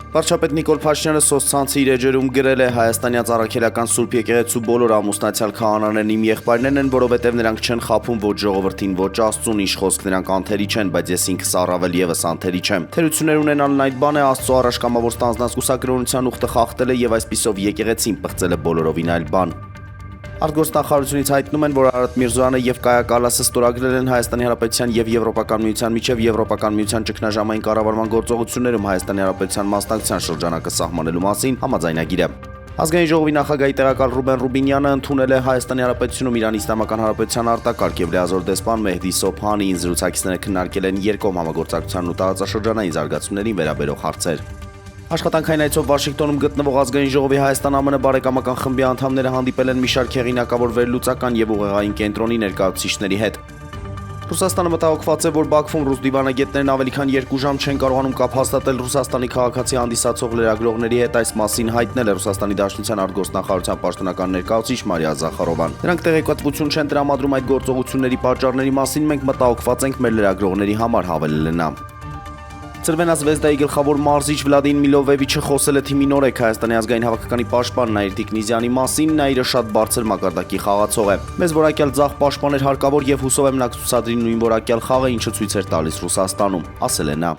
Վարչապետ Նիկոլ Փաշինյանը սոցցանցի իր էջերում գրել է Հայաստանյան Առաքելական Սուրբ եկեղեցու բոլոր ամուսնացյալ քահանաներն իմ եղբայրներն են, որովհետև նրանք չեն խաբում ոչ ժողովրդին, ոչ Աստծուն, ինչ խոսք նրանք անթերի չեն, բայց ես ինքս առավել եւս անթերի չեմ։ Թերություններ ունենալն այդ բան է, Աստծո առաջ կամավոր ստանձնած կուսակրոնության ուխտը խախտել է եւ այսպիսով եկեղեցին պղծել է բոլորովին այլ բան։ Արտգործնախարարությունից հայտնում են, որ Արարատ Միրզոյանը եւ Կայա Կալասը ստորագրել են Հայաստանի Հանրապետության եւ Եվրոպական միության միջև Եվրոպական միության ճգնաժամային կառավարման գործողություններում Հայաստանի Հանրապետության մասնակցության շրջանակը սահմանելու մասին համաձայնագիրը։ Ազգային ժողովի նախագահի տեղակալ Ռուբեն Ռուբինյանը ընդունել է Հայաստանի Հանրապետությունում Իրանի Իսլամական Հանրապետության արտակարգ եւ լիազոր դեսպան Մեհդի Սոփհանիին զրուցակիցները քննարկել են երկկողմ համագործակցությանն ու տարածաշրջանային զարգացումներին վերաբերող հարցեր։ Աշխատանքային այցով Վաշինգտոնում գտնվող Ազգային ժողովի Հայաստան-ԱՄՆ բարեկամական խմբի անդամները հանդիպել են մի շարք հեղինակավոր վերլուծական եւ ուղեղային կենտրոնի ներկայացուցիչների հետ։ Ռուսաստանը մտահոգված է, որ Բաքվում ռուս դիվանագետներն ավելի քան 2 ժամ չեն կարողանում կապ հաստատել Ռուսաստանի քաղաքացի հանդիսացող լրագրողների հետ, այս մասին հայտնել է Ռուսաստանի Դաշնության արտգործնախարարության պաշտոնական ներկայացուցիչ Մարիա Զախարովան։ Նրանք տեղեկատվություն չեն տրամադրում այդ գործողությունների պատճառների մասին, մենք մտահոգված ենք մեր լրագրողների համար, հավելել է նա։ Ցրվենա Զվեզդայի գլխավոր մարզիչ Վլադին Միլովեվիչը խոսել է թիմի նորեկ Հայաստանի ազգային հավաքականի պաշտպան Նաիր Տիկնիզյանի մասին, նա իրը շատ բարձր մակարդակի խաղացող է։ Մեզ որակյալ ձախ պաշտպան էր հարկավոր եւ հուսով եմ նա կցուցադրի նույն որակյալ խաղը, ինչը ցույց էր տալիս Ռուսաստանում, ասել է նա։